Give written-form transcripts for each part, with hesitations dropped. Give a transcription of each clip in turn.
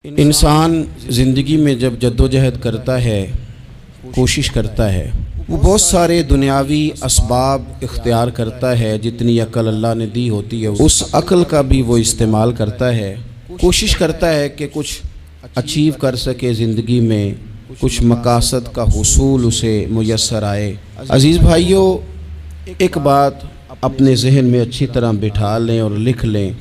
انسان زندگی میں جب جدوجہد کرتا ہے، کوشش کرتا ہے، وہ بہت سارے دنیاوی اسباب اختیار کرتا ہے۔ جتنی عقل اللہ نے دی ہوتی ہے اس عقل کا بھی وہ استعمال کرتا ہے، کوشش کرتا ہے کہ کچھ اچیو کر سکے زندگی میں، کچھ مقاصد کا حصول اسے میسر آئے۔ عزیز بھائیوں، ایک بات اپنے ذہن میں اچھی طرح بٹھا لیں اور لکھ لیں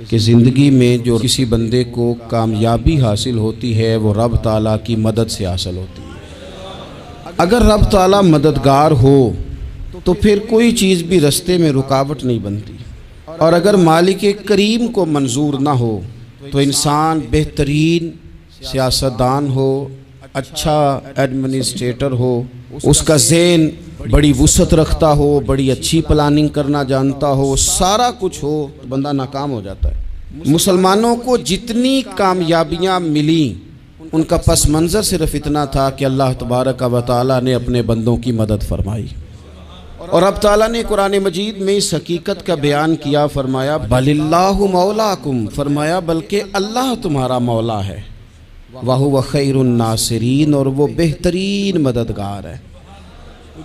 کہ زندگی میں جو کسی بندے کو کامیابی حاصل ہوتی ہے وہ رب تعالیٰ کی مدد سے حاصل ہوتی ہے۔ اگر رب تعالیٰ مددگار ہو تو پھر کوئی چیز بھی رستے میں رکاوٹ نہیں بنتی، اور اگر مالک کریم کو منظور نہ ہو تو انسان بہترین سیاستدان ہو، اچھا ایڈمنسٹریٹر ہو، اس کا ذہن بڑی وسعت رکھتا ہو، بڑی اچھی پلاننگ کرنا جانتا ہو، سارا کچھ ہو، تو بندہ ناکام ہو جاتا ہے۔ مسلمانوں کو جتنی کامیابیاں ملیں ان کا پس منظر صرف اتنا تھا کہ اللہ تبارک و تعالیٰ نے اپنے بندوں کی مدد فرمائی، اور اب تعالیٰ نے قرآن مجید میں اس حقیقت کا بیان کیا، فرمایا بل اللہ مولاکم، فرمایا بلکہ اللہ تمہارا مولا ہے، وَهُوَ خَيْرُ النَّاصِرِينَ، اور وہ بہترین مددگار ہے۔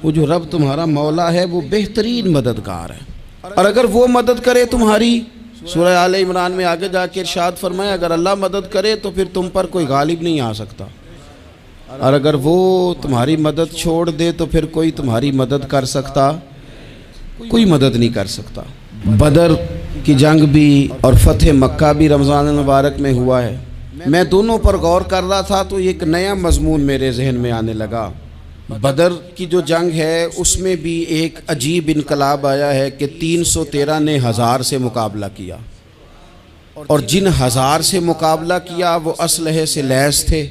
وہ جو رب تمہارا مولا ہے وہ بہترین مددگار ہے، اور اگر وہ مدد کرے تمہاری، سورہ آل عمران میں آگے جا کے ارشاد فرمایا اگر اللہ مدد کرے تو پھر تم پر کوئی غالب نہیں آ سکتا، اور اگر وہ تمہاری مدد چھوڑ دے تو پھر کوئی تمہاری مدد کر سکتا، کوئی مدد نہیں کر سکتا۔ بدر کی جنگ بھی اور فتح مکہ بھی رمضان المبارک میں ہوا ہے۔ میں دونوں پر غور کر رہا تھا تو ایک نیا مضمون میرے ذہن میں آنے لگا۔ بدر کی جو جنگ ہے اس میں بھی ایک عجیب انقلاب آیا ہے کہ 313 نے 1000 سے مقابلہ کیا، اور جن 1000 سے مقابلہ کیا وہ اسلحے سے لیس تھے،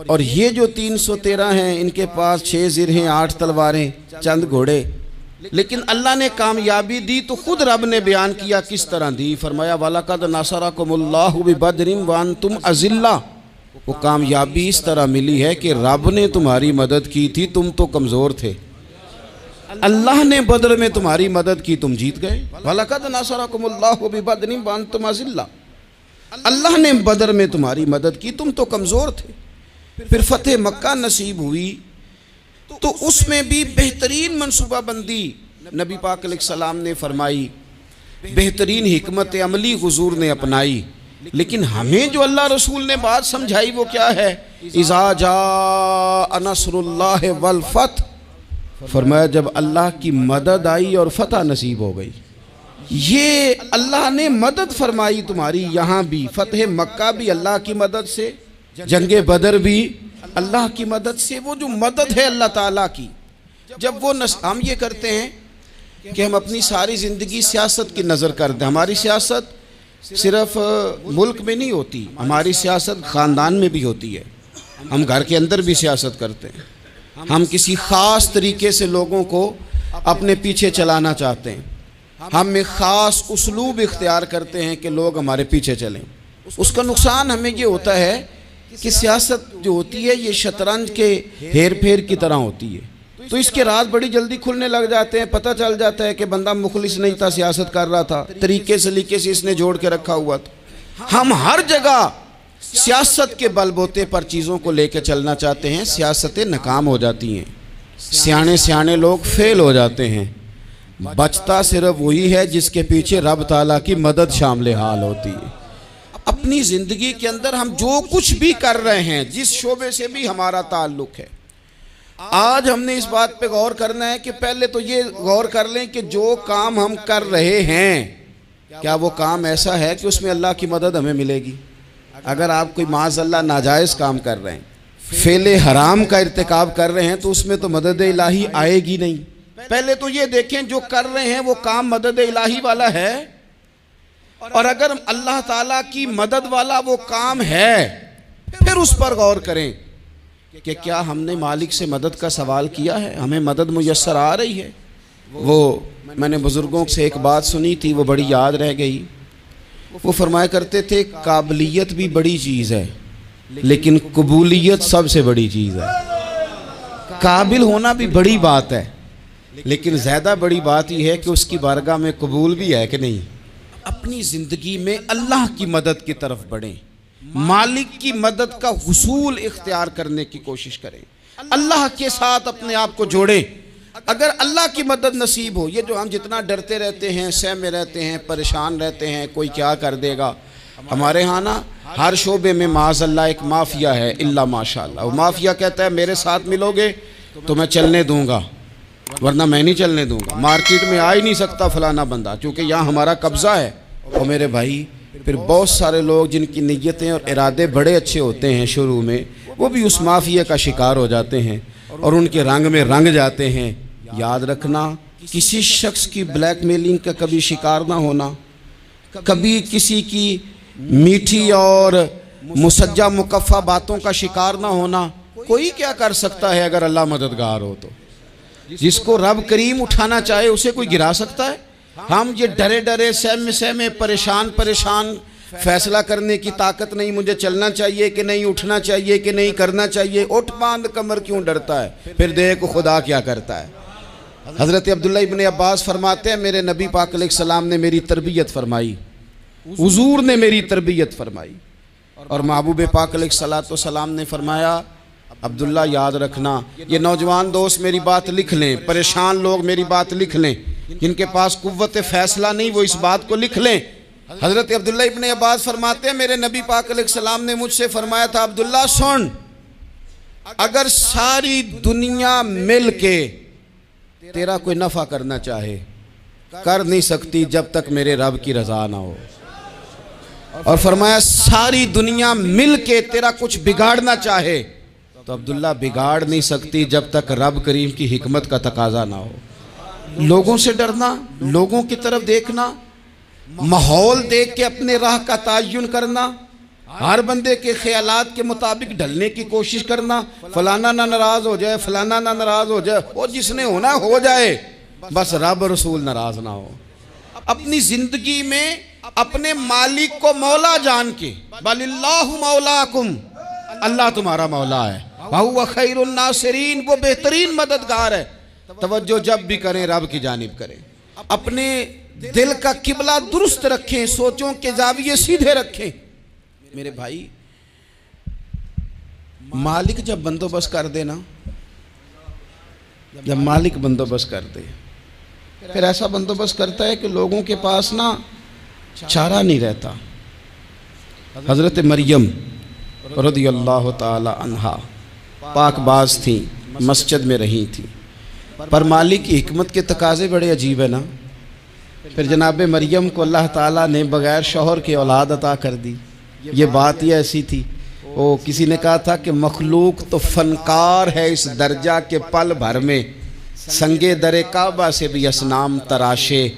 اور یہ جو 313 ہیں ان کے پاس 6 زرہیں، 8 تلواریں، چند گھوڑے، لیکن اللہ نے کامیابی دی تو خود رب نے بیان کیا کس طرح دی، فرمایا وَلَقَدْ نَصَرَكُمُ اللَّهُ بِبَدْرٍ وَأَنْتُمْ أَذِلَّةٌ۔ وہ کامیابی اس طرح ملی ہے کہ رب نے تمہاری مدد کی تھی، تم تو کمزور تھے، اللہ نے بدر میں تمہاری مدد کی، تم جیت گئے۔ وَلَقَدْ نَصَرَكُمُ اللَّهُ بِبَدْرٍ وَأَنْتُمْ أَذِلَّةٌ، اللہ نے بدر میں تمہاری مدد کی، تم تو کمزور تھے۔ پھر فتح مکہ نصیب ہوئی تو اس میں بھی بہترین منصوبہ بندی نبی پاک علیہ السلام نے فرمائی، بہترین حکمت عملی حضور نے اپنائی، لیکن ہمیں جو اللہ رسول نے بات سمجھائی وہ کیا ہے؟ اذا جاء نصر اللہ والفتح، فرمایا جب اللہ کی مدد آئی اور فتح نصیب ہو گئی۔ یہ اللہ نے مدد فرمائی تمہاری، یہاں بھی فتح مکہ بھی اللہ کی مدد سے، جنگ بدر بھی اللہ کی مدد سے۔ وہ جو مدد ہے اللہ تعالیٰ کی، جب وہ ہم یہ کرتے ہیں کہ ہم اپنی ساری زندگی سیاست کی نظر کر دیں۔ ہماری سیاست صرف ملک میں نہیں ہوتی، ہماری سیاست خاندان میں بھی ہوتی ہے، ہم گھر کے اندر بھی سیاست کرتے ہیں، ہم کسی خاص طریقے سے لوگوں کو اپنے پیچھے چلانا چاہتے ہیں، ہم ایک خاص اسلوب اختیار کرتے ہیں کہ لوگ ہمارے پیچھے چلیں۔ اس کا نقصان ہمیں یہ ہوتا ہے کہ سیاست جو ہوتی ہے یہ شطرنج کے ہیر پھیر کی طرح ہوتی ہے، تو اس کے راز بڑی جلدی کھلنے لگ جاتے ہیں، پتہ چل جاتا ہے کہ بندہ مخلص نہیں تھا، سیاست کر رہا تھا، طریقے سلیقے سے اس نے جوڑ کے رکھا ہوا تھا۔ ہم ہر جگہ سیاست کے بل بوتے پر چیزوں کو لے کے چلنا چاہتے ہیں، سیاستیں ناکام ہو جاتی ہیں، سیانے لوگ فیل ہو جاتے ہیں، بچتا صرف وہی ہے جس کے پیچھے رب تعالیٰ کی مدد شامل حال ہوتی ہے۔ اپنی زندگی کے اندر ہم جو کچھ بھی کر رہے ہیں، جس شعبے سے بھی ہمارا تعلق ہے، آج ہم نے اس بات پہ غور کرنا ہے کہ پہلے تو یہ غور کر لیں کہ جو کام ہم کر رہے ہیں کیا وہ کام ایسا ہے کہ اس میں اللہ کی مدد ہمیں ملے گی؟ اگر آپ کوئی معاذ اللہ ناجائز کام کر رہے ہیں، فعل حرام کا ارتکاب کر رہے ہیں، تو اس میں تو مدد الہی آئے گی نہیں۔ پہلے تو یہ دیکھیں جو کر رہے ہیں وہ کام مدد الہی والا ہے، اور اگر اللہ تعالیٰ کی مدد والا وہ کام ہے پھر اس پر غور کریں کہ کیا ہم نے مالک سے مدد کا سوال کیا ہے، ہمیں مدد میسر آ رہی ہے۔ وہ میں نے بزرگوں سے ایک بات سنی تھی، وہ بڑی یاد رہ گئی۔ وہ فرمایا کرتے تھے قابلیت بھی بڑی چیز ہے لیکن قبولیت سب سے بڑی چیز ہے۔ قابل ہونا بھی بڑی بات ہے لیکن زیادہ بڑی بات یہ ہے کہ اس کی بارگاہ میں قبول بھی ہے کہ نہیں۔ اپنی زندگی میں اللہ کی مدد کی طرف بڑھیں، مالک کی مدد کا حصول اختیار کرنے کی کوشش کریں، اللہ کے ساتھ اپنے آپ کو جوڑیں۔ اگر اللہ کی مدد نصیب ہو، یہ جو ہم جتنا ڈرتے رہتے ہیں، سہمے رہتے ہیں، پریشان رہتے ہیں کوئی کیا کر دے گا، ہمارے ہاں نا ہر شعبے میں معاذ اللہ ایک مافیا ہے، الا ماشاءاللہ۔ وہ مافیا کہتا ہے میرے ساتھ ملو گے تو میں چلنے دوں گا، ورنہ میں نہیں چلنے دوں گا، مارکیٹ میں آ ہی نہیں سکتا فلانا بندہ، چونکہ یہاں ہمارا قبضہ ہے۔ اور میرے بھائی پھر بہت سارے لوگ جن کی نیتیں اور ارادے بڑے اچھے ہوتے ہیں شروع میں، وہ بھی اس مافیا کا شکار ہو جاتے ہیں اور ان کے رنگ میں رنگ جاتے ہیں۔ یاد رکھنا، کسی شخص کی بلیک میلنگ کا کبھی شکار نہ ہونا، کبھی کسی کی میٹھی اور مسجع مکفہ باتوں کا شکار نہ ہونا۔ کوئی کیا کر سکتا ہے اگر اللہ مددگار ہو تو؟ جس کو رب کریم اٹھانا چاہے اسے کوئی گرا سکتا ہے؟ ہم یہ ڈرے ڈرے سہمے پریشان فیصلہ کرنے کی طاقت نہیں، مجھے چلنا چاہیے کہ نہیں، اٹھنا چاہیے کہ نہیں، کرنا چاہیے، اٹھ باندھ کمر کیوں ڈرتا ہے؟ پھر دیکھ خدا کیا کرتا ہے۔ حضرت عبداللہ ابن عباس فرماتے ہیں میرے نبی پاک علیہ السلام نے میری تربیت فرمائی، حضور نے میری تربیت فرمائی، اور محبوب پاک علیہ السلام نے فرمایا عبداللہ یاد رکھنا، یہ نوجوان دوست میری بات لکھ لیں، پریشان لوگ میری بات لکھ لیں، جن کے پاس قوت فیصلہ نہیں وہ اس بات کو لکھ لیں۔ حضرت عبداللہ ابن عباس فرماتے ہیں میرے نبی پاک علیہ السلام نے مجھ سے فرمایا تھا عبداللہ سن، اگر ساری دنیا مل کے تیرا کوئی نفع کرنا چاہے کر نہیں سکتی جب تک میرے رب کی رضا نہ ہو، اور فرمایا ساری دنیا مل کے تیرا کچھ بگاڑنا چاہے تو عبداللہ بگاڑ نہیں سکتی جب تک رب کریم کی حکمت کا تقاضا نہ ہو۔ لوگوں سے ڈرنا، لوگوں کی طرف دیکھنا، ماحول دیکھ کے اپنے راہ کا تعین کرنا، ہر بندے کے خیالات کے مطابق ڈھلنے کی کوشش کرنا، فلانا نہ ناراض ہو جائے، فلانا نہ ناراض ہو جائے، وہ جس نے ہونا ہو جائے، بس رب رسول ناراض نہ ہو۔ اپنی زندگی میں اپنے مالک کو مولا جان کے، بل اللہ مولاکم، اللہ تمہارا مولا ہے، وَهُوَ خَيْرُ النَّاصِرِينَ، وہ بہترین مددگار ہے۔ توجہ جب بھی کریں رب کی جانب کریں، اپنے دل کا قبلہ درست رکھیں، سوچوں کے زاویے سیدھے رکھیں۔ میرے بھائی مالک جب بندوبست کر دے نا، جب مالک بندوبست کر دے پھر ایسا بندوبست کرتا ہے کہ لوگوں کے پاس نا چارہ نہیں رہتا۔ حضرت مریم رضی اللہ تعالی عنہا پاک باز تھیں، مسجد میں رہی تھیں، پر مالک کی حکمت کے تقاضے بڑے عجیب ہے نا۔ پھر جناب مریم کو اللہ تعالیٰ نے بغیر شوہر کے اولاد عطا کر دی۔ یہ بات ہی ایسی تھی، وہ کسی نے کہا تھا کہ مخلوق تو فنکار ہے اس درجہ کے پل بھر میں سنگے در کعبہ سے بھی اصنام تراشے،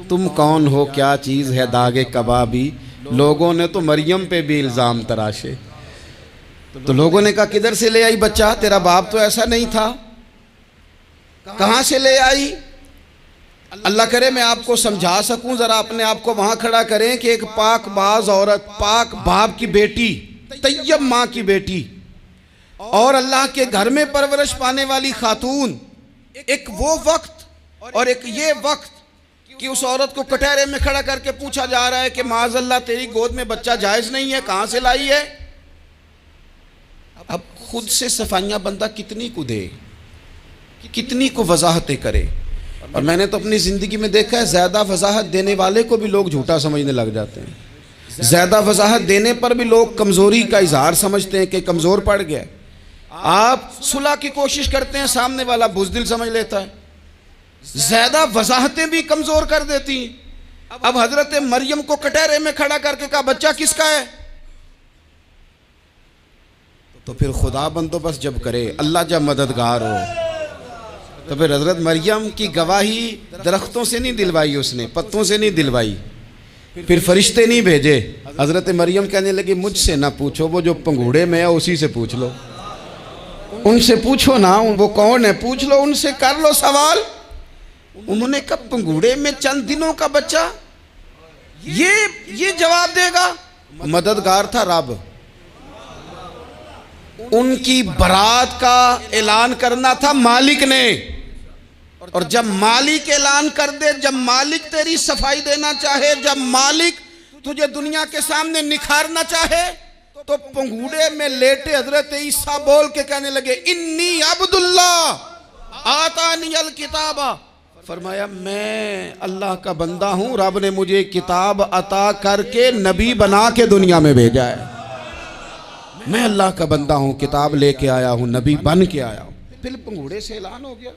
تم کون ہو کیا چیز ہے داغ کبابی، لوگوں نے تو مریم پہ بھی الزام تراشے۔ تو لوگوں نے کہا کدھر سے لے آئی بچہ، تیرا باپ تو ایسا نہیں تھا، کہاں سے لے آئی؟ اللہ کرے میں آپ کو سمجھا سکوں، ذرا اپنے آپ کو وہاں کھڑا کریں کہ ایک پاک باز عورت، پاک باپ کی بیٹی، طیب ماں کی بیٹی، اور اللہ کے گھر میں پرورش پانے والی خاتون، ایک وہ وقت اور ایک یہ وقت کہ اس عورت کو کٹہرے میں کھڑا کر کے پوچھا جا رہا ہے کہ معاذ اللہ تیری گود میں بچہ جائز نہیں ہے، کہاں سے لائی ہے؟ اب خود سے صفائیاں بندہ کتنی کو دے، کتنی کو وضاحتیں کرے۔ اور میں نے تو اپنی زندگی میں دیکھا ہے زیادہ وضاحت دینے والے کو بھی لوگ جھوٹا سمجھنے لگ جاتے ہیں، زیادہ وضاحت دینے پر بھی لوگ کمزوری کا اظہار سمجھتے ہیں کہ کمزور پڑ گیا۔ آپ صلح کی کوشش کرتے ہیں، سامنے والا بزدل سمجھ لیتا ہے، زیادہ وضاحتیں بھی کمزور کر دیتی ہیں۔ اب حضرت مریم کو کٹہرے میں کھڑا کر کے کہا بچہ کس کا ہے؟ تو پھر خدا بندوبست جب کرے، اللہ جب مددگار ہو، تو پھر حضرت مریم کی گواہی درختوں سے نہیں دلوائی، اس نے پتوں سے نہیں دلوائی، پھر فرشتے نہیں بھیجے۔ حضرت مریم کہنے لگی مجھ سے نہ پوچھو، وہ جو پنگوڑے میں ہے اسی سے پوچھ لو، ان سے پوچھو نا، وہ کون ہے پوچھ لو، ان سے کر لو سوال۔ انہوں نے کہا پنگوڑے میں چند دنوں کا بچہ، یہ جواب دے گا؟ مددگار تھا رب، ان کی برات کا اعلان کرنا تھا مالک نے، اور جب مالک اعلان کر دے، جب مالک تیری صفائی دینا چاہے، جب مالک تجھے دنیا کے سامنے نکھارنا چاہے، تو پنگوڑے میں لیٹے حضرت عیسیٰ بول کے کہنے لگے انی عبداللہ آتانی الکتاب، فرمایا میں اللہ کا بندہ ہوں، رب نے مجھے کتاب عطا کر کے نبی بنا کے دنیا میں بھیجا ہے، میں اللہ کا بندہ ہوں، کتاب لے کے آیا ہوں، نبی بن کے آیا ہوں۔ پھر پنگوڑے سے اعلان ہو گیا،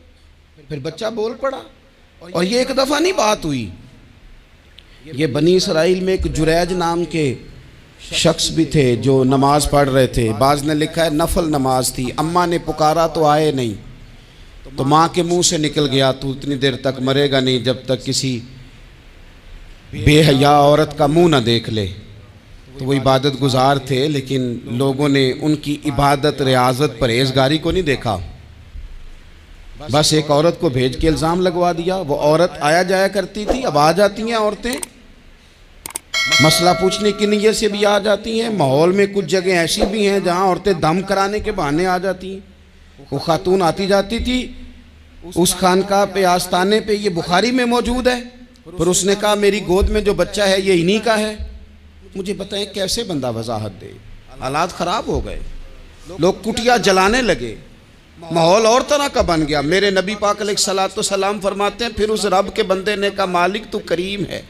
پھر بچہ بول پڑا، اور یہ ایک دفعہ نہیں بات ہوئی، یہ بنی اسرائیل میں ایک جریج نام کے شخص بھی تھے جو نماز پڑھ رہے تھے، بعض نے لکھا ہے نفل نماز تھی، اماں نے پکارا تو آئے نہیں، تو ماں کے منہ سے نکل گیا تو اتنی دیر تک مرے گا نہیں جب تک کسی بے حیا عورت کا منہ نہ دیکھ لے۔ تو وہ عبادت گزار تھے، لیکن لوگوں نے ان کی عبادت، ریاضت، پرہیزگاری کو نہیں دیکھا، بس ایک عورت کو بھیج کے الزام لگوا دیا۔ وہ عورت آیا جایا کرتی تھی، اب آ جاتی ہیں عورتیں، مسئلہ پوچھنے کی نیت سے بھی آ جاتی ہیں۔ ماحول میں کچھ جگہ ایسی بھی ہیں جہاں عورتیں دم کرانے کے بہانے آ جاتی ہیں۔ وہ خاتون آتی جاتی تھی اس خانقاہ پہ، آستانے پہ، یہ بخاری میں موجود ہے، پھر اس نے کہا میری گود میں جو بچہ ہے یہ انہی کا ہے۔ مجھے بتائیں کیسے بندہ وضاحت دے؟ حالات خراب ہو گئے، لوگ کٹیا جلانے لگے، ماحول اور طرح کا بن گیا۔ میرے نبی پاک علیہ الصلوۃ والسلام فرماتے ہیں پھر اس رب کے بندے نے کہا مالک تو کریم ہے،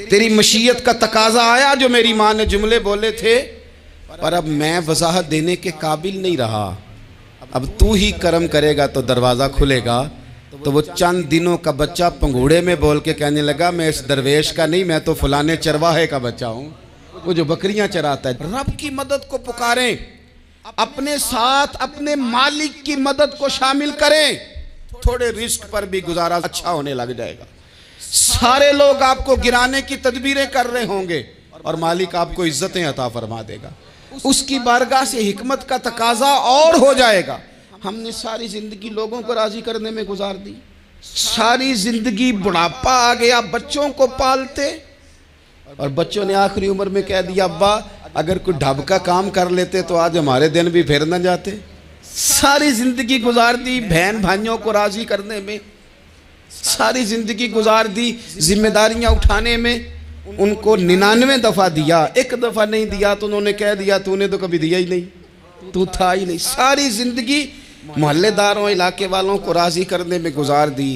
تیری مشیت کا تقاضا آیا جو میری ماں نے جملے بولے تھے، پر اب میں وضاحت دینے کے قابل نہیں رہا، اب تو ہی کرم کرے گا تو دروازہ کھلے گا۔ تو وہ چند دنوں کا بچہ پنگوڑے میں بول کے کہنے لگا میں اس درویش کا نہیں، میں تو فلانے چرواہے کا بچہ ہوں، وہ جو بکریاں چراتا ہے۔ رب کی مدد کو پکاریں، اپنے ساتھ اپنے مالک کی مدد کو شامل کریں، تھوڑے رزق پر بھی گزارا اچھا ہونے لگ جائے گا۔ سارے لوگ آپ کو گرانے کی تدبیریں کر رہے ہوں گے اور مالک آپ کو عزتیں عطا فرما دے گا، اس کی بارگاہ سے حکمت کا تقاضا اور ہو جائے گا۔ ہم نے ساری زندگی لوگوں کو راضی کرنے میں گزار دی، ساری زندگی بڑھاپا آ گیا بچوں کو پالتے، اور بچوں نے آخری عمر میں کہہ دیا ابا اگر کوئی ڈھب کا کام کر لیتے تو آج ہمارے دن بھی پھر نہ جاتے۔ ساری زندگی گزار دی بہن بھائیوں کو راضی کرنے میں، ساری زندگی گزار دی ذمہ داریاں اٹھانے میں، ان کو 99 دفعہ دیا، ایک دفعہ نہیں دیا تو انہوں نے کہہ دیا تو نے تو کبھی دیا ہی نہیں، تو تھا ہی نہیں۔ ساری زندگی محلے داروں، علاقے والوں کو راضی کرنے میں گزار دی۔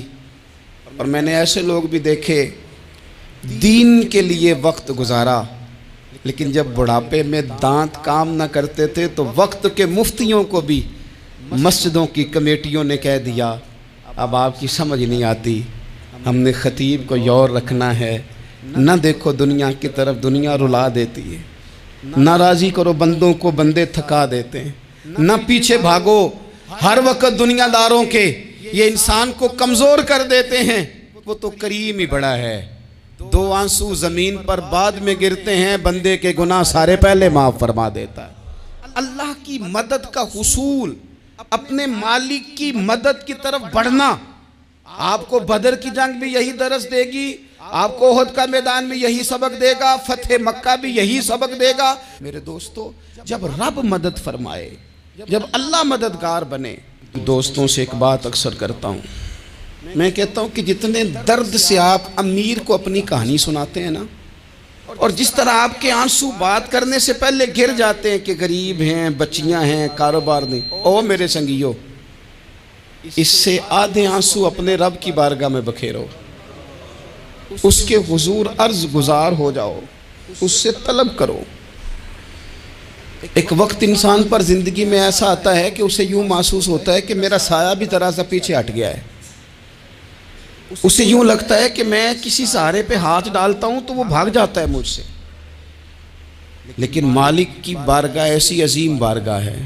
اور میں نے ایسے لوگ بھی دیکھے دین کے لیے وقت گزارا، لیکن جب بڑھاپے میں دانت کام نہ کرتے تھے تو وقت کے مفتیوں کو بھی مسجدوں کی کمیٹیوں نے کہہ دیا اب آپ کی سمجھ نہیں آتی، ہم نے خطیب کو یور رکھنا ہے، نہ دیکھو دنیا کی طرف، دنیا رلا دیتی ہے، نہ راضی کرو بندوں کو، بندے تھکا دیتے ہیں، نہ پیچھے بھاگو ہر وقت دنیا داروں کے، یہ انسان کو کمزور کر دیتے ہیں۔ وہ تو کریم ہی بڑا ہے، 2 آنسو زمین پر بعد میں گرتے ہیں، بندے کے گناہ سارے پہلے معاف فرما دیتا ہے۔ اللہ کی مدد کا حصول، اپنے مالک کی مدد کی طرف بڑھنا، آپ کو بدر کی جنگ بھی یہی درس دے گی، آپ کو احد کا میدان بھی یہی سبق دے گا، فتح مکہ بھی یہی سبق دے گا۔ میرے دوستو جب رب مدد فرمائے، جب اللہ مددگار بنے، دوستوں سے ایک بات اکثر کرتا ہوں، میں کہتا ہوں کہ جتنے درد سے آپ امیر کو اپنی کہانی سناتے ہیں نا، اور جس طرح آپ کے آنسو بات کرنے سے پہلے گر جاتے ہیں کہ غریب ہیں، بچیاں ہیں، کاروبار نہیں، او میرے سنگیو، اس سے آدھے آنسو اپنے رب کی بارگاہ میں بکھیرو، اس کے حضور عرض گزار ہو جاؤ، اس سے طلب کرو۔ ایک وقت انسان پر زندگی میں ایسا آتا ہے کہ اسے یوں محسوس ہوتا ہے کہ میرا سایہ بھی ذرا سا پیچھے ہٹ گیا ہے، اسے یوں لگتا ہے کہ میں کسی سہارے پہ ہاتھ ڈالتا ہوں تو وہ بھاگ جاتا ہے مجھ سے۔ لیکن مالک کی بارگاہ ایسی عظیم بارگاہ ہے،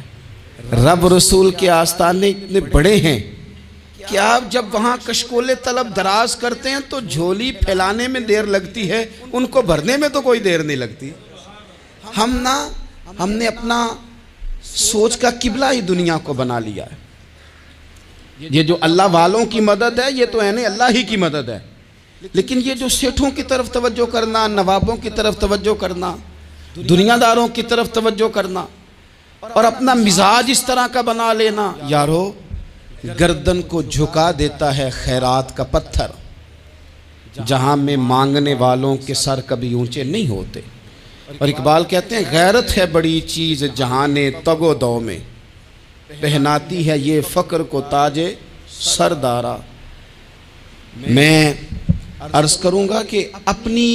رب رسول کے آستانے اتنے بڑے ہیں کہ آپ جب وہاں کشکول طلب دراز کرتے ہیں تو جھولی پھیلانے میں دیر لگتی ہے، ان کو بھرنے میں تو کوئی دیر نہیں لگتی۔ ہم نے اپنا سوچ کا قبلہ ہی دنیا کو بنا لیا ہے۔ یہ جو اللہ والوں کی مدد ہے یہ تو ہے نہیں، اللہ ہی کی مدد ہے، لیکن یہ جو سیٹھوں کی طرف توجہ کرنا، نوابوں کی طرف توجہ کرنا، دنیا داروں کی طرف توجہ کرنا، اور اپنا مزاج اس طرح کا بنا لینا، یارو گردن کو جھکا دیتا ہے خیرات کا پتھر، جہاں میں مانگنے والوں کے سر کبھی اونچے نہیں ہوتے۔ اور اقبال کہتے ہیں غیرت ہے بڑی چیز جہاں تگ و دو میں، پہناتی ہے یہ فقر کو تاج سردارا۔ میں عرض کروں گا کہ اپنی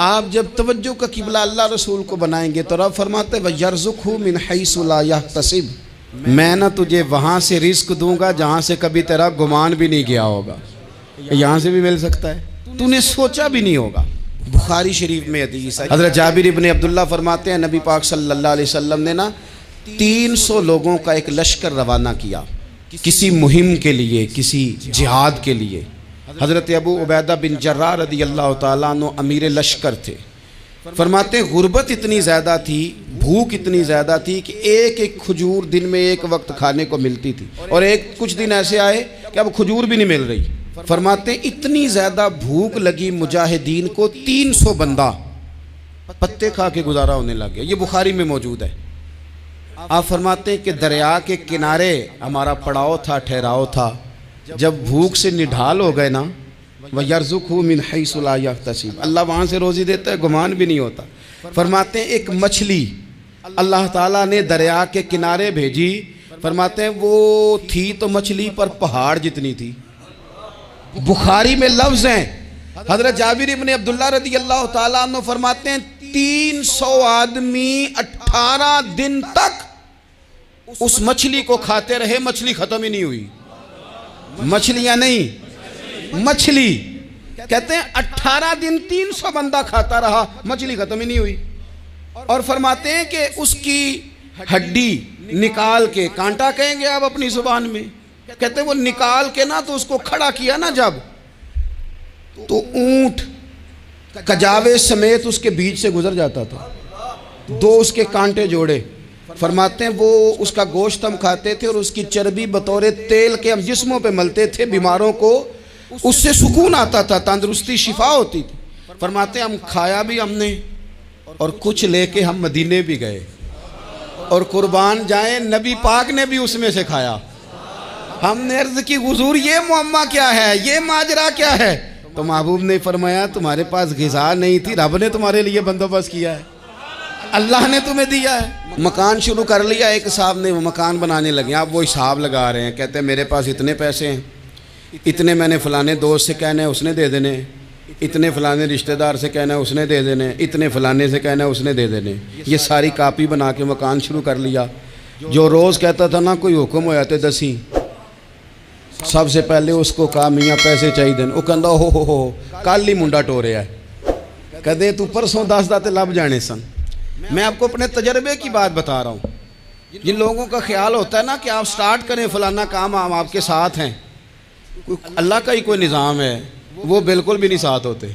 آپ جب توجہ کا قبلہ اللہ رسول کو بنائیں گے تو رب فرماتے ہیں وَيَرْزُقْهُ مِنْ حَيْثُ لَا يَحْتَسِبُ، میں نہ تجھے وہاں سے رزق دوں گا جہاں سے کبھی تیرا گمان بھی نہیں گیا ہوگا۔ یہاں سے بھی مل سکتا ہے، تو نے سوچا بھی نہیں ہوگا۔ بخاری شریف میں حدیث ہے، حضرت جابر ابن عبداللہ فرماتے ہیں نبی پاک صلی اللہ علیہ وسلم نے نا 300 لوگوں کا ایک لشکر روانہ کیا کسی مہم کے لیے، کسی جہاد کے لیے۔ حضرت ابو عبیدہ بن جراح رضی اللہ تعالیٰ عنہ امیر لشکر تھے۔ فرماتے ہیں غربت اتنی زیادہ تھی، بھوک اتنی زیادہ تھی کہ ایک ایک کھجور دن میں ایک وقت کھانے کو ملتی تھی، اور کچھ دن ایسے آئے کہ اب کھجور بھی نہیں مل رہی۔ فرماتے ہیں اتنی زیادہ بھوک لگی مجاہدین کو 300 بندہ پتے کھا کے گزارا ہونے لگے۔ یہ بخاری میں موجود ہے۔ آپ فرماتے ہیں کہ دریا کے کنارے ہمارا پڑاؤ تھا، ٹھہراؤ تھا، جب بھوک سے نڈھال ہو گئے نا وَيَرْزُقْهُ مِنْ حَيْثُ لَا يَحْتَسِبُ، اللہ وہاں سے روزی دیتا ہے، گمان بھی نہیں ہوتا۔ فرماتے ہیں ایک مچھلی اللہ تعالیٰ نے دریا کے کنارے بھیجی، فرماتے ہیں وہ تھی تو مچھلی پر پہاڑ جتنی تھی۔ بخاری میں لفظ ہیں، حضرت جابر ابن عبداللہ رضی اللہ تعالیٰ عنہ فرماتے ہیں 300 آدمی 18 دن تک اس مچھلی کو کھاتے رہے، مچھلی ختم ہی نہیں ہوئی۔ مچھلیاں نہیں، مچھلی کہتے ہیں 18 دن 300 بندہ کھاتا رہا، مچھلی ختم ہی نہیں ہوئی۔ اور فرماتے ہیں کہ اس کی ہڈی نکال کے، کانٹا کہیں گے آپ اپنی زبان میں، کہتے ہیں وہ نکال کے نا تو اس کو کھڑا کیا نا جب، تو اونٹ کجاوے سمیت اس کے بیچ سے گزر جاتا تھا، 2 اس کے کانٹے جوڑے۔ فرماتے ہیں وہ اس کا گوشت ہم کھاتے تھے اور اس کی چربی بطور تیل کے ہم جسموں پہ ملتے تھے، بیماروں کو اس سے سکون آتا تھا، تندرستی شفا ہوتی تھی۔ فرماتے ہیں ہم کھایا بھی ہم نے، اور کچھ لے کے ہم مدینے بھی گئے، اور قربان جائیں نبی پاک نے بھی اس میں سے کھایا۔ ہم نے عرض کی حضور یہ معمہ کیا ہے، یہ ماجرا کیا ہے؟ تو محبوب نے فرمایا تمہارے پاس غذا نہیں تھی، رب نے تمہارے لیے بندوبست کیا ہے، اللہ نے تمہیں دیا ہے۔ مکان شروع کر لیا، ایک صاحب نے وہ مکان بنانے لگے، آپ وہ حساب لگا رہے ہیں، کہتے ہیں میرے پاس اتنے پیسے ہیں، اتنے میں نے فلانے دوست سے کہنا ہے اس نے دے دینے، اتنے فلانے رشتہ دار سے کہنا ہے اس نے دے دینے، اتنے فلانے سے کہنا ہے اس نے دے دینے۔ یہ ساری کاپی بنا کے مکان شروع کر لیا۔ جو روز کہتا تھا نا کوئی حکم ہو جاتے 10 سب سے پہلے اس کو کہا میاں پیسے چاہیے دن، وہ کہندا ہو کل ہی منڈا ٹوریا ہے، کہتے تو پرسوں 10 داتے لب جانے سن۔ میں آپ کو اپنے تجربے کی بات بتا رہا ہوں۔ جن لوگوں کا خیال ہوتا ہے نا کہ آپ سٹارٹ کریں فلانا کام، ہم آپ کے ساتھ ہیں، اللہ کا ہی کوئی نظام ہے، وہ بالکل بھی نہیں ساتھ ہوتے۔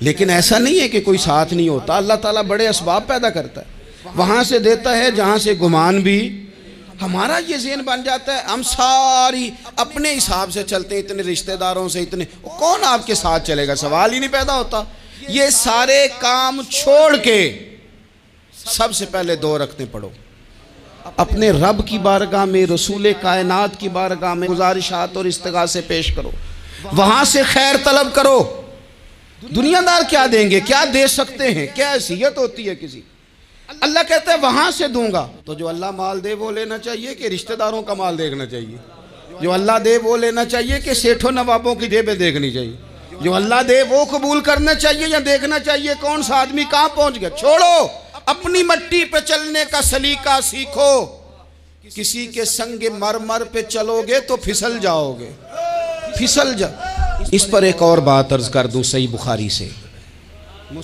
لیکن ایسا نہیں ہے کہ کوئی ساتھ نہیں ہوتا، اللہ تعالیٰ بڑے اسباب پیدا کرتا ہے، وہاں سے دیتا ہے جہاں سے گمان بھی۔ ہمارا یہ ذہن بن جاتا ہے ہم ساری اپنے حساب سے چلتے ہیں، اتنے رشتہ داروں سے، اتنے کون آپ کے ساتھ چلے گا، سوال ہی نہیں پیدا ہوتا۔ یہ سارے کام چھوڑ کے سب سے پہلے 2 رکعتیں پڑھو، اپنے رب کی بارگاہ میں، رسول کائنات کی بارگاہ میں گزارشات اور استغاثے پیش کرو، وہاں سے خیر طلب کرو۔ دنیا دار کیا دیں گے، کیا دے سکتے ہیں، کیا حیثیت ہوتی ہے کسی، اللہ کہتا ہے وہاں سے دوں گا۔ تو جو اللہ مال دے وہ لینا چاہیے کہ رشتہ داروں کا مال دیکھنا چاہیے؟ جو اللہ دے وہ لینا چاہیے کہ سیٹھوں نوابوں کی جیبیں دیکھنی چاہیے؟ جو اللہ دے وہ قبول کرنا چاہیے یا دیکھنا چاہیے کون سا آدمی کہاں پہنچ گیا؟ چھوڑو، اپنی مٹی پہ چلنے کا سلیقہ سیکھو۔ کسی کے سنگ مرمر پہ چلو گے تو پھسل جاؤ گے، پھسل جاؤ۔ اس پر ایک اور بات عرض کر دوں، صحیح بخاری سے،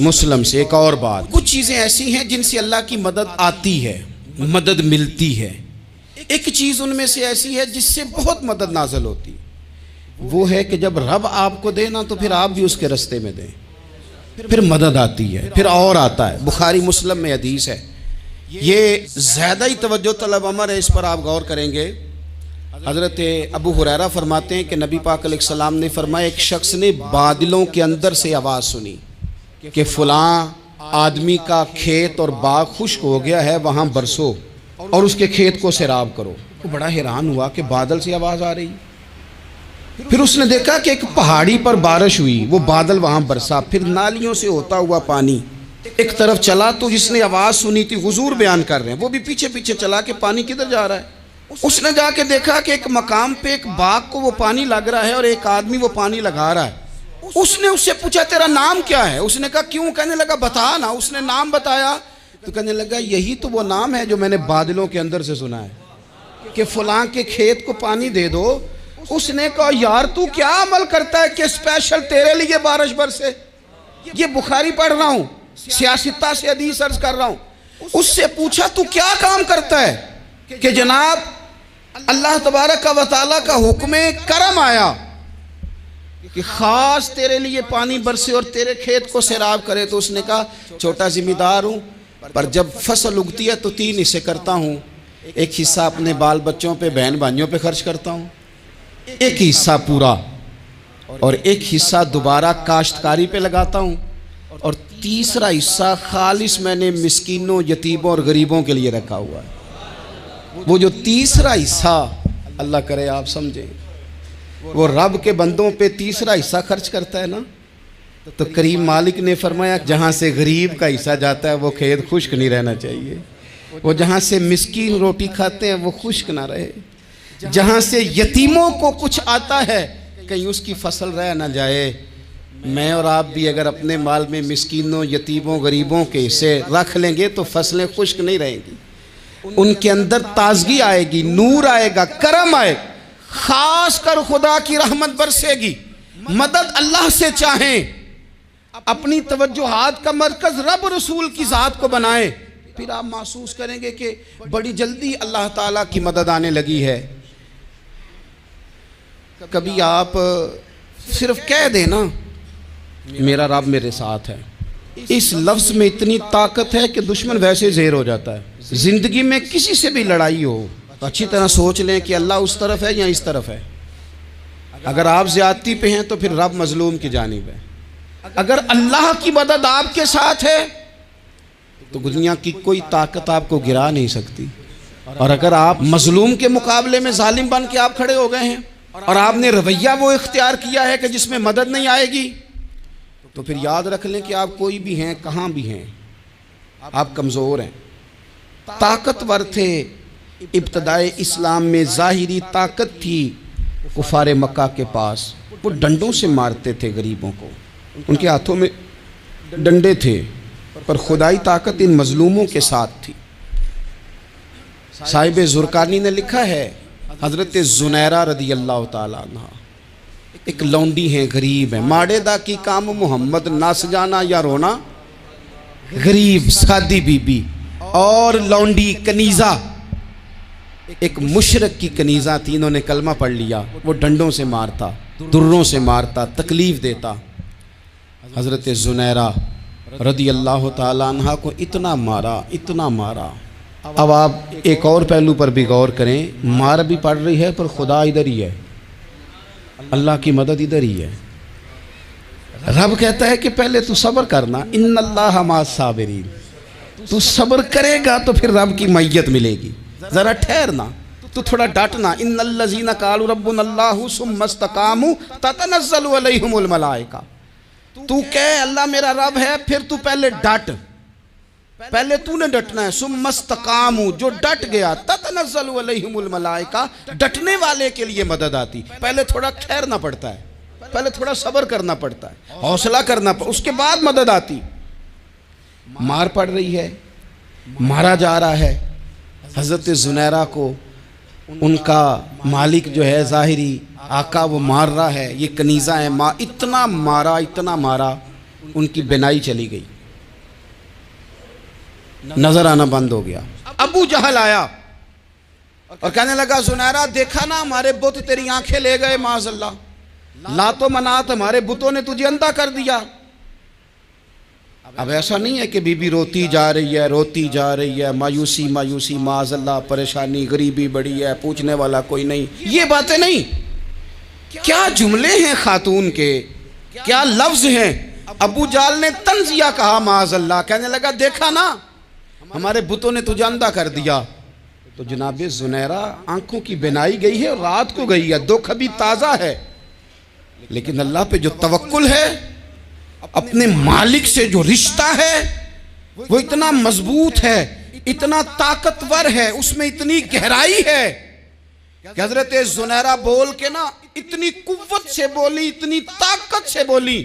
مسلم سے ایک اور بات۔ کچھ چیزیں ایسی ہیں جن سے اللہ کی مدد آتی ہے، مدد ملتی ہے۔ ایک چیز ان میں سے ایسی ہے جس سے بہت مدد نازل ہوتی ہے، وہ ہے کہ جب رب آپ کو دے نا تو پھر آپ بھی اس کے رستے میں دیں، پھر مدد آتی ہے، پھر اور آتا ہے۔ بخاری مسلم میں حدیث ہے، یہ زیادہ ہی توجہ طلب امر ہے، اس پر آپ غور کریں گے۔ حضرت ابو ہریرہ فرماتے ہیں کہ نبی پاک علیہ السلام نے فرمایا ایک شخص نے بادلوں کے اندر سے آواز سنی کہ فلاں آدمی کا کھیت اور باغ خشک ہو گیا ہے، وہاں برسو اور اس کے کھیت کو سیراب کرو۔ وہ بڑا حیران ہوا کہ بادل سے آواز آ رہی۔ پھر اس نے دیکھا کہ ایک پہاڑی پر بارش ہوئی، وہ بادل وہاں برسا، پھر نالیوں سے ہوتا ہوا پانی ایک طرف چلا تو جس نے آواز سنی تھی حضور بیان کر رہے ہیں، وہ بھی پیچھے پیچھے چلا کہ پانی کدھر جا رہا ہے۔ اس نے جا کے دیکھا کہ ایک مقام پہ ایک باغ کو وہ پانی لگ رہا ہے اور ایک آدمی وہ پانی لگا رہا ہے۔ اس نے اس سے پوچھا تیرا نام کیا ہے؟ اس نے کہا کیوں؟ کہنے لگا بتا نا۔ اس نے نام بتایا تو کہنے لگا یہی تو وہ نام ہے جو میں نے بادلوں کے اندر سے سنا ہے کہ فلاں کے کھیت کو پانی دے دو۔ اس نے کہا یار تو کیا عمل کرتا ہے کہ اسپیشل تیرے لیے بارش برسے؟ یہ بخاری پڑھ رہا ہوں، سیاستہ سے حدیث عرض کر رہا ہوں۔ اس سے پوچھا تو کیا کام کرتا ہے کہ جناب اللہ تبارک و تعالیٰ کا حکم کرم آیا کہ خاص تیرے لیے پانی برسے اور تیرے کھیت کو سیراب کرے؟ تو اس نے کہا چھوٹا ذمہ دار ہوں، پر جب فصل اگتی ہے تو 3 حصے کرتا ہوں۔ ایک حصہ اپنے بال بچوں پہ بہن بھائیوں پہ خرچ کرتا ہوں، ایک حصہ پورا، اور ایک حصہ دوبارہ کاشتکاری پہ لگاتا ہوں، اور تیسرا حصہ خالص میں نے مسکینوں، یتیموں اور غریبوں کے لیے رکھا ہوا ہے۔ وہ جو تیسرا حصہ اللہ کرے آپ سمجھیں، وہ رب کے بندوں پہ تیسرا حصہ خرچ کرتا ہے نا، تو کریم مالک نے فرمایا جہاں سے غریب کا حصہ جاتا ہے وہ کھیت خشک نہیں رہنا چاہیے، وہ جہاں سے مسکین روٹی کھاتے ہیں وہ خشک نہ رہے، جہاں سے یتیموں کو کچھ آتا ہے کہیں اس کی فصل رہ نہ جائے۔ میں اور آپ بھی اگر اپنے مال میں مسکینوں، یتیموں، غریبوں کے حصے رکھ لیں گے تو فصلیں خشک نہیں رہیں گی، ان کے اندر تازگی آئے گی، نور آئے گا، کرم آئے گا، خاص کر خدا کی رحمت برسے گی۔ مدد اللہ سے چاہیں، اپنی توجہات کا مرکز رب رسول کی ذات کو بنائیں، پھر آپ محسوس کریں گے کہ بڑی جلدی اللہ تعالیٰ کی مدد آنے لگی ہے۔ کبھی آپ صرف کہہ دیں نا میرا رب میرے ساتھ ہے، اس لفظ میں اتنی طاقت ہے کہ دشمن ویسے زہر ہو جاتا ہے۔ زندگی میں کسی سے بھی لڑائی ہو تو اچھی طرح سوچ لیں کہ اللہ اس طرف ہے یا اس طرف ہے۔ اگر آپ زیادتی پہ ہیں تو پھر رب مظلوم کی جانب ہے۔ اگر اللہ کی مدد آپ کے ساتھ ہے تو دنیا کی کوئی طاقت آپ کو گرا نہیں سکتی، اور اگر آپ مظلوم کے مقابلے میں ظالم بن کے آپ کھڑے ہو گئے ہیں اور آپ نے رویہ وہ اختیار کیا ہے کہ جس میں مدد نہیں آئے گی، تو پھر یاد رکھ لیں کہ آپ کوئی بھی ہیں، کہاں بھی ہیں، آپ کمزور ہیں۔ طاقتور تھے ابتدائے اسلام میں، ظاہری طاقت تھی کفار مکہ کے پاس، وہ ڈنڈوں سے مارتے تھے غریبوں کو، ان کے ہاتھوں میں ڈنڈے تھے، پر خدائی طاقت ان مظلوموں کے ساتھ تھی۔ صاحب زرقانی نے لکھا ہے حضرت زنیرہ رضی اللہ تعالیٰ عنہ ایک لونڈی ہیں، غریب ہیں، ماڑے دا کی کام محمد ناس جانا یا رونا، غریب سادی بی بی اور لونڈی کنیزہ، ایک مشرک کی کنیزہ تھی، انہوں نے کلمہ پڑھ لیا، وہ ڈنڈوں سے مارتا، دروں سے مارتا، تکلیف دیتا۔ حضرت زنیرہ رضی اللہ تعالیٰ عنہ کو اتنا مارا، اتنا مارا۔ اب آپ ایک اور پہلو پر بھی غور کریں، مار بھی پڑ رہی ہے پر خدا ادھر ہی ہے، اللہ کی مدد ادھر ہی ہے۔ رب کہتا ہے کہ پہلے تو صبر کرنا، ان اللہ مع الصابرین، تو صبر کرے گا تو پھر رب کی معیت ملے گی، ذرا ٹھہرنا، تو تھوڑا ڈٹنا۔ ان الذین قالوا ربنا اللہ ثم استقاموا تتنزل علیہم الملائکہ، تو کہے اللہ میرا رب ہے، پھر تو پہلے ڈٹ، پہلے تو نے ڈٹنا ہے۔ ثم استقاموا، جو ڈٹ گیا، تتنزل علیہم الملائکہ، ڈٹنے والے کے لیے مدد آتی، پہلے تھوڑا ٹھہرنا پڑتا ہے، پہلے تھوڑا صبر کرنا پڑتا ہے، حوصلہ کرنا پڑتا ہے، اس کے بعد مدد آتی۔ مار پڑ رہی ہے، مارا جا رہا ہے حضرت زنیرہ کو، ان کا مالک جو ہے ظاہری آقا وہ مار رہا ہے، یہ کنیزہ ہے، اتنا مارا، اتنا مارا، ان کی بینائی چلی گئی، نظر آنا بند ہو گیا۔ ابو جہل آیا اور کہنے لگا زنیرہ دیکھا نا ہمارے بت تیری آنکھیں لے گئے، معاذ اللہ، لات و منات ہمارے بتوں نے تجھے اندھا کر دیا۔ اب ایسا نہیں ہے کہ بی بی روتی جا رہی ہے، روتی جا رہی ہے، مایوسی مایوسی، معاذ اللہ، پریشانی، غریبی بڑی ہے، پوچھنے والا کوئی نہیں، یہ باتیں نہیں۔ کیا جملے ہیں خاتون کے، کیا لفظ ہیں۔ ابو جہل نے طنزیہ کہا، معاذ اللہ، کہنے لگا دیکھا نا ہمارے بتوں نے تجھے اندھا کر دیا۔ تو جناب زنیرہ آنکھوں کی بینائی گئی ہے اور رات کو گئی ہے، دکھ ابھی تازہ ہے، لیکن اللہ پہ جو توکل ہے، اپنے مالک سے جو رشتہ ہے، وہ اتنا مضبوط ہے، اتنا طاقتور ہے، اس میں اتنی گہرائی ہے کہ حضرت زنیرہ بول کے نا اتنی قوت سے بولی، اتنی طاقت سے بولی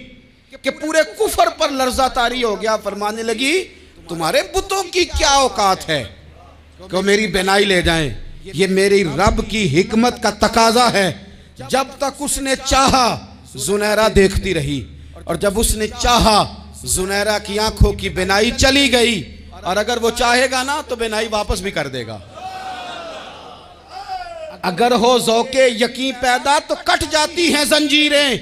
کہ پورے کفر پر لرزہ طاری ہو گیا۔ فرمانے لگی تمہارے بتوں کی کیا اوقات ہے کہ وہ میری بینائی لے جائیں؟ یہ میری رب کی حکمت کا تقاضا ہے۔ جب تک اس نے چاہا زنیرہ دیکھتی رہی، اور جب اس نے چاہا زنیرہ کی آنکھوں کی بینائی چلی گئی، اور اگر وہ چاہے گا نا تو بینائی واپس بھی کر دے گا۔ اگر ہو ذوق یقین پیدا تو کٹ جاتی ہیں زنجیریں،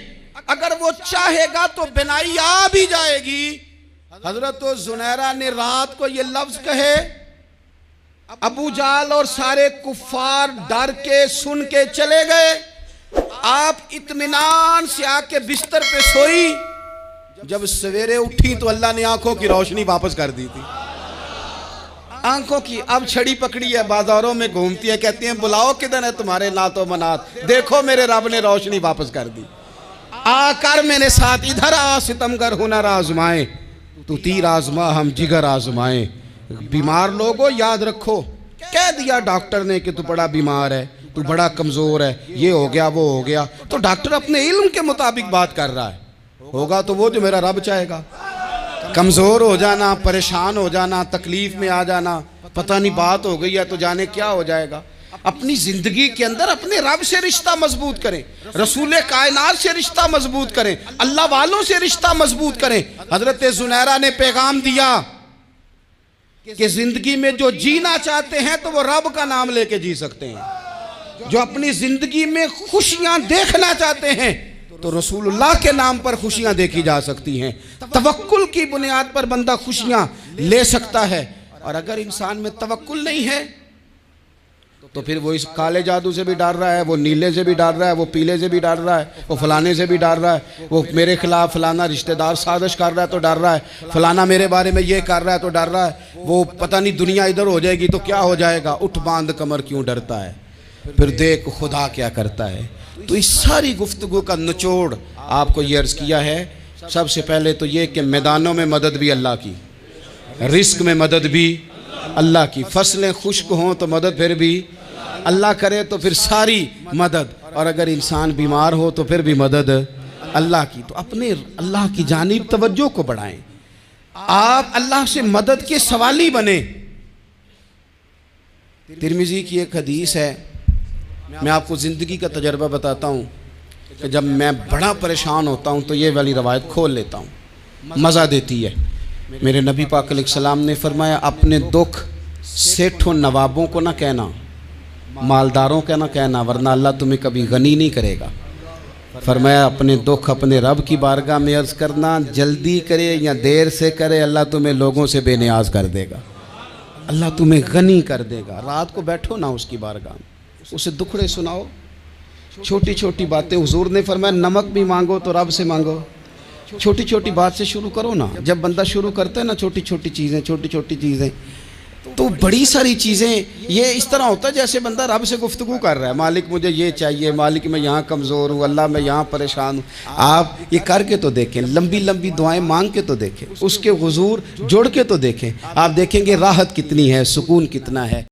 اگر وہ چاہے گا تو بینائی آ بھی جائے گی۔ حضرت زنیرہ نے رات کو یہ لفظ کہے، ابو جہل اور سارے کفار ڈر کے سن کے چلے گئے، آپ اطمینان سے آ کے بستر پہ سوئی۔ جب سویرے اٹھی تو اللہ نے آنکھوں کی روشنی واپس کر دی تھی۔ آنکھوں کی اب چھڑی پکڑی ہے، بازاروں میں گھومتی ہے، کہتی ہیں بلاؤ کدھر ہے تمہارے نات و منات، دیکھو میرے رب نے روشنی واپس کر دی۔ آ کر میرے ساتھ ادھر آ، ستمگر ہنر آزمائیں، تو تیر آزما ہم جگر آزمائیں۔ بیمار لوگوں یاد رکھو، کہہ دیا ڈاکٹر نے کہ تو بڑا بیمار ہے، تو بڑا کمزور ہے، یہ ہو گیا وہ ہو گیا، تو ڈاکٹر اپنے علم کے مطابق بات کر رہا ہے، ہوگا تو وہ جو میرا رب چاہے گا۔ کمزور ہو جانا، پریشان ہو جانا، تکلیف میں آ جانا، پتہ نہیں بات ہو گئی ہے تو جانے کیا ہو جائے گا۔ اپنی زندگی کے اندر اپنے رب سے رشتہ مضبوط کریں، رسول کائنات سے رشتہ مضبوط کریں، اللہ والوں سے رشتہ مضبوط کریں۔ حضرت زنیرہ نے پیغام دیا کہ زندگی میں جو جینا چاہتے ہیں تو وہ رب کا نام لے کے جی سکتے ہیں، جو اپنی زندگی میں خوشیاں دیکھنا چاہتے ہیں تو رسول اللہ کے نام پر خوشیاں دیکھی جا سکتی ہیں۔ توکل کی بنیاد پر بندہ خوشیاں لے سکتا ہے، اور اگر انسان میں توکل نہیں ہے تو پھر وہ اس کالے جادو سے بھی ڈر رہا ہے، وہ نیلے سے بھی ڈر رہا ہے، وہ پیلے سے بھی ڈر رہا ہے، وہ فلانے سے بھی ڈر رہا ہے، وہ میرے خلاف فلانا رشتہ دار سازش کر رہا ہے تو ڈر رہا ہے، فلانا میرے بارے میں یہ کر رہا ہے تو ڈر رہا ہے، وہ پتہ نہیں دنیا ادھر ہو جائے گی تو کیا ہو جائے گا، اٹھ باندھ کمر کیوں ڈرتا ہے، پھر دیکھ خدا کیا کرتا ہے۔ تو اس ساری گفتگو کا نچوڑ آپ کو یہ عرض کیا ہے، سب سے پہلے تو یہ کہ میدانوں میں مدد بھی اللہ کی، رزق میں مدد بھی اللہ کی، فصلیں خشک ہوں تو مدد پھر بھی اللہ کرے، تو پھر ساری مدد، اور اگر انسان بیمار ہو تو پھر بھی مدد اللہ کی۔ تو اپنے اللہ کی جانب توجہ کو بڑھائیں، آپ اللہ سے مدد کے سوالی بنیں۔ ترمذی کی ایک حدیث ہے، میں آپ کو زندگی کا تجربہ بتاتا ہوں کہ جب میں بڑا پریشان ہوتا ہوں تو یہ والی روایت کھول لیتا ہوں، مزہ دیتی ہے۔ میرے نبی پاک علیہ السلام نے فرمایا اپنے دکھ سیٹھوں نوابوں کو نہ کہنا، مالداروں کا نہ کہنا، ورنہ اللہ تمہیں کبھی غنی نہیں کرے گا۔ فرمایا اپنے دکھ اپنے رب کی بارگاہ میں عرض کرنا، جلدی کرے یا دیر سے کرے اللہ تمہیں لوگوں سے بے نیاز کر دے گا، اللہ تمہیں غنی کر دے گا۔ رات کو بیٹھو نا اس کی بارگاہ میں، اسے دکھڑے سناؤ، چھوٹی چھوٹی باتیں۔ حضور نے فرمایا نمک بھی مانگو تو رب سے مانگو، چھوٹی چھوٹی بات سے شروع کرو نا۔ جب بندہ شروع کرتا ہے نا چھوٹی چھوٹی چیزیں تو بڑی ساری چیزیں یہ اس طرح ہوتا ہے جیسے بندہ رب سے گفتگو کر رہا ہے، مالک مجھے یہ چاہیے، مالک میں یہاں کمزور ہوں، اللہ میں یہاں پریشان ہوں۔ آپ یہ کر کے تو دیکھیں، لمبی لمبی دعائیں مانگ کے تو دیکھیں، اس کے حضور جوڑ کے تو دیکھیں، آپ دیکھیں گے راحت کتنی ہے، سکون کتنا ہے۔